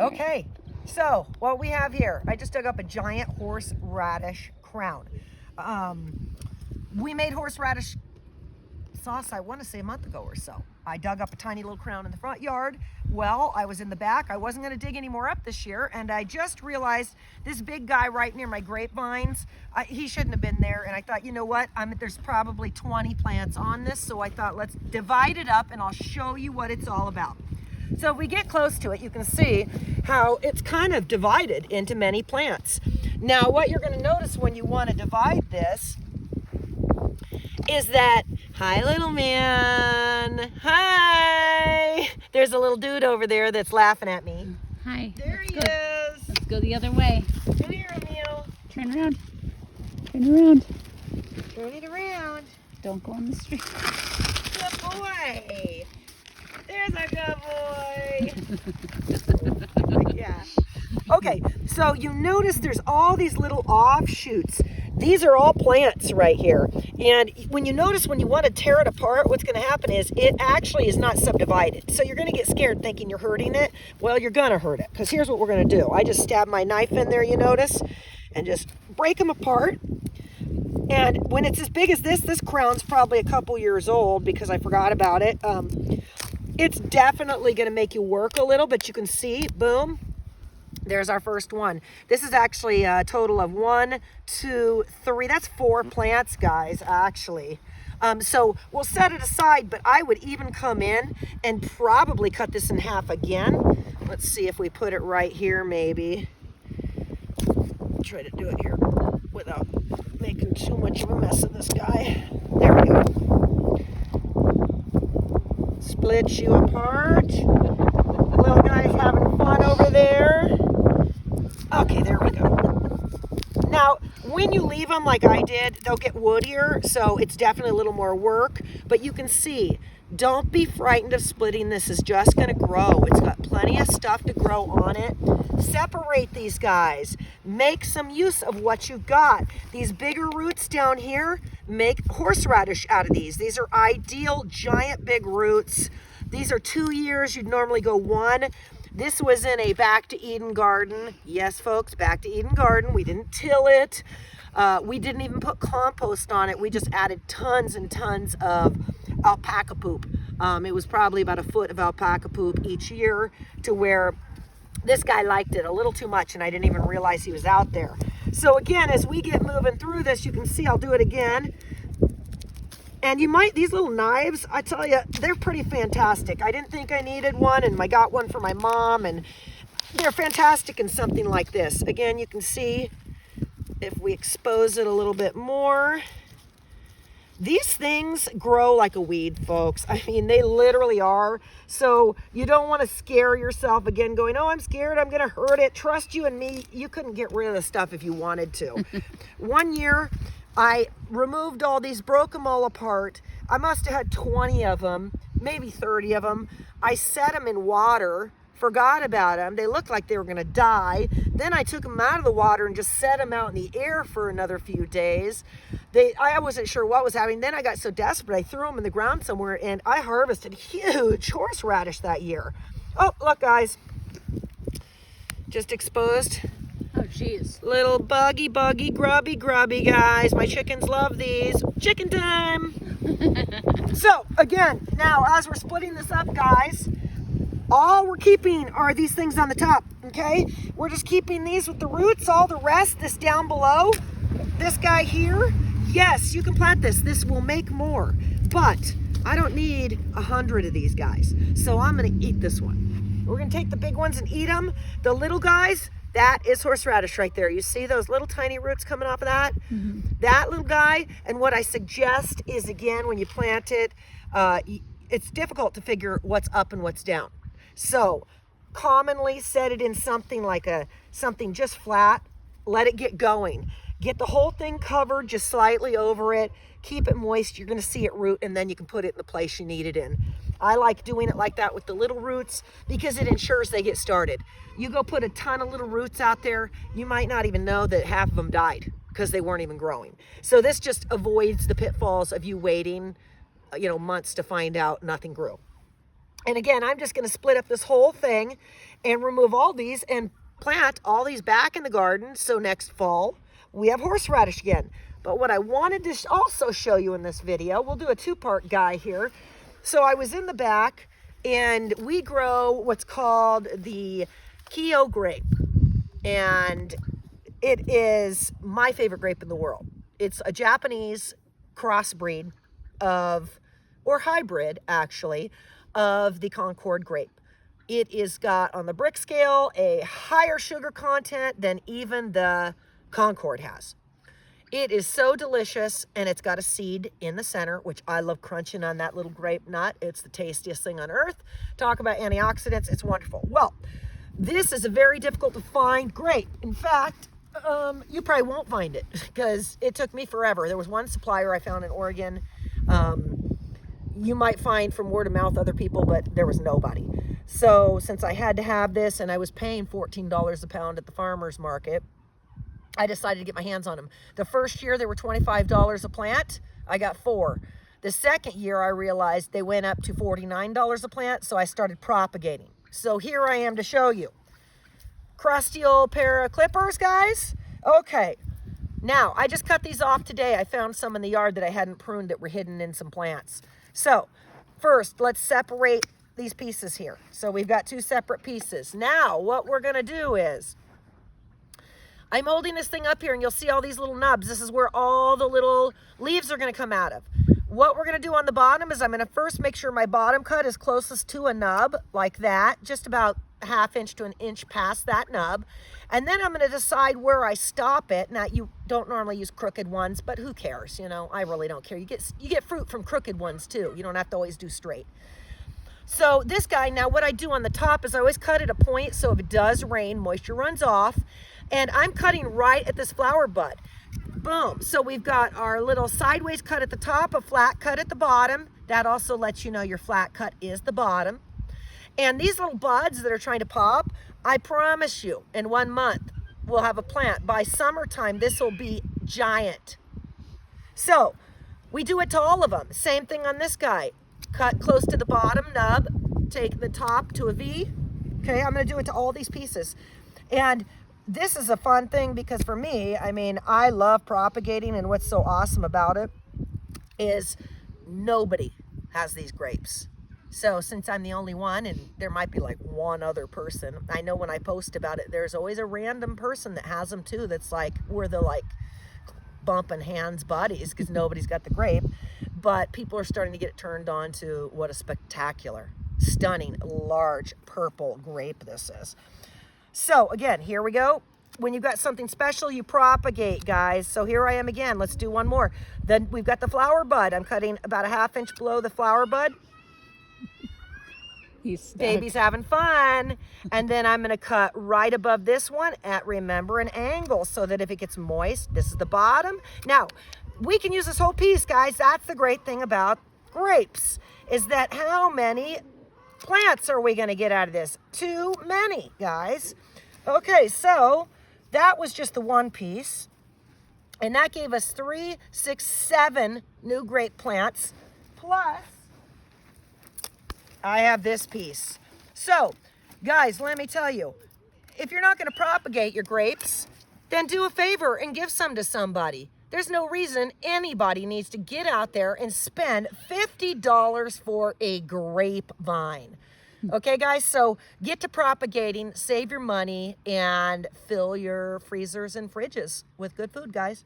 Okay, so what we have here, I just dug up a giant horseradish crown. We made horseradish sauce, I want to say a month ago or so. I dug up a tiny little crown in the front yard. Well, I was in the back. I wasn't going to dig any more up this year, and I just realized this big guy right near my grapevines, he shouldn't have been there. And I thought, you know what? There's probably 20 plants on this, so I thought let's divide it up and I'll show you what it's all about. So if we get close to it, you can see how it's kind of divided into many plants. Now, what you're going to notice when you want to divide this is that, hi, little man. Hi. There's a little dude over there that's laughing at me. Hi. There he is. Let's go the other way. Come here, Emil. Turn around. Turn around. Turn it around. Don't go on the street. Good boy. There's a good boy. Yeah. Okay, so you notice there's all these little offshoots. These are all plants right here. And when you notice when you want to tear it apart, what's going to happen is it actually is not subdivided. So you're going to get scared thinking you're hurting it. Well, you're going to hurt it, because here's what we're going to do. I just stab my knife in there, you notice, and just break them apart. And when it's as big as this crown's probably a couple years old because I forgot about it. It's definitely going to make you work a little, but you can see, boom, there's our first one. This is actually a total of 1, 2, 3. That's 4 plants, guys, actually. So we'll set it aside, but I would even come in and probably cut this in half again. Let's see if we put it right here, maybe. Try to do it here without making too much of a mess of this guy. There we go. Split you apart. The little guy's having fun over there. Okay, there we go. Now, when you leave them like I did, they'll get woodier, so it's definitely a little more work. But you can see, don't be frightened of splitting this. It's just going to grow. It's got plenty of stuff to grow on it. Separate these guys. Make some use of what you got. These bigger roots down here, make horseradish out of these. These are ideal, giant, big roots. These are 2 years. You'd normally go 1. This was in a Back to Eden garden. Yes, folks, Back to Eden garden. We didn't till it. We didn't even put compost on it. We just added tons and tons of alpaca poop. It was probably about a foot of alpaca poop each year, to where this guy liked it a little too much and I didn't even realize he was out there. So again, as we get moving through this, you can see, I'll do it again. And you might, these little knives, I tell you, they're pretty fantastic. I didn't think I needed one, and I got one for my mom, and they're fantastic in something like this. Again, you can see if we expose it a little bit more. These things grow like a weed, folks. I mean, they literally are. So you don't want to scare yourself again going, oh, I'm scared, I'm going to hurt it. Trust you and me, you couldn't get rid of the stuff if you wanted to. One year, I removed all these, broke them all apart. I must have had 20 of them, maybe 30 of them. I set them in water, forgot about them. They looked like they were going to die. Then I took them out of the water and just set them out in the air for another few days. I wasn't sure what was happening. Then I got so desperate, I threw them in the ground somewhere, and I harvested huge horseradish that year. Oh, look, guys. Just exposed. Oh, jeez. Little buggy, grubby, guys. My chickens love these. Chicken time. So, again, now as we're splitting this up, guys, all we're keeping are these things on the top, okay? We're just keeping these with the roots. All the rest, this down below, this guy here, yes, you can plant this. This will make more, but I don't need 100 of these guys. So I'm gonna eat this one. We're gonna take the big ones and eat them. The little guys, that is horseradish right there. You see those little tiny roots coming off of that? Mm-hmm. That little guy, and what I suggest is, again, when you plant it, it's difficult to figure what's up and what's down. So commonly set it in something like something just flat, let it get going. Get the whole thing covered, just slightly over it, keep it moist, you're gonna see it root, and then you can put it in the place you need it in. I like doing it like that with the little roots because it ensures they get started. You go put a ton of little roots out there, you might not even know that half of them died because they weren't even growing. So this just avoids the pitfalls of you waiting, months to find out nothing grew. And again, I'm just going to split up this whole thing and remove all these and plant all these back in the garden. So next fall, we have horseradish again. But what I wanted to also show you in this video, we'll do a two-part guy here. So I was in the back, and we grow what's called the Kyoho grape. And it is my favorite grape in the world. It's a Japanese crossbreed of, or hybrid actually, of the Concord grape. It is got on the brick scale a higher sugar content than even the Concord has. It is so delicious, and it's got a seed in the center, which I love crunching on that little grape nut. It's the tastiest thing on earth. Talk about antioxidants, it's wonderful. Well, this is a very difficult to find grape. In fact, you probably won't find it because it took me forever. There was one supplier I found in Oregon. You might find from word of mouth other people, but there was nobody. So since I had to have this and I was paying $14 a pound at the farmer's market, I decided to get my hands on them. The first year they were $25 a plant. I got 4. The second year I realized they went up to $49 a plant, so I started propagating. So here I am to show you. Crusty old pair of clippers, guys. Okay, now I just cut these off today. I found some in the yard that I hadn't pruned that were hidden in some plants. So first, let's separate these pieces here. So we've got 2 separate pieces. Now what we're gonna do is, I'm holding this thing up here and you'll see all these little nubs. This is where all the little leaves are gonna come out of. What we're gonna do on the bottom is I'm gonna first make sure my bottom cut is closest to a nub, like that, just about a ½ inch to an inch past that nub. And then I'm gonna decide where I stop it. Now, you don't normally use crooked ones, but who cares? You know, I really don't care. You get fruit from crooked ones too. You don't have to always do straight. So this guy, now what I do on the top is I always cut at a point so if it does rain, moisture runs off. And I'm cutting right at this flower bud. Boom. So we've got our little sideways cut at the top, a flat cut at the bottom. That also lets you know your flat cut is the bottom. And these little buds that are trying to pop, I promise you, in 1 month, we'll have a plant. By summertime, this will be giant. So we do it to all of them. Same thing on this guy. Cut close to the bottom nub, take the top to a V. Okay, I'm gonna do it to all these pieces. And this is a fun thing because for me, I mean, I love propagating, and what's so awesome about it is nobody has these grapes. So since I'm the only one, and there might be like one other person, I know when I post about it, there's always a random person that has them too. That's like, we're the like bumping hands buddies because nobody's got the grape. But people are starting to get turned on to what a spectacular, stunning, large purple grape this is. So again, here we go. When you've got something special, you propagate, guys. So here I am again. Let's do one more. Then we've got the flower bud. I'm cutting about a ½ inch below the flower bud. Baby's having fun. And then I'm gonna cut right above this one at, remember, an angle so that if it gets moist, this is the bottom. Now, we can use this whole piece, guys. That's the great thing about grapes, is that how many plants are we gonna get out of this? Too many, guys. Okay, so that was just the one piece. And that gave us 3, 6, 7 new grape plants. Plus, I have this piece. So, guys, let me tell you, if you're not gonna propagate your grapes, then do a favor and give some to somebody. There's no reason anybody needs to get out there and spend $50 for a grapevine. Okay, guys, so get to propagating, save your money, and fill your freezers and fridges with good food, guys.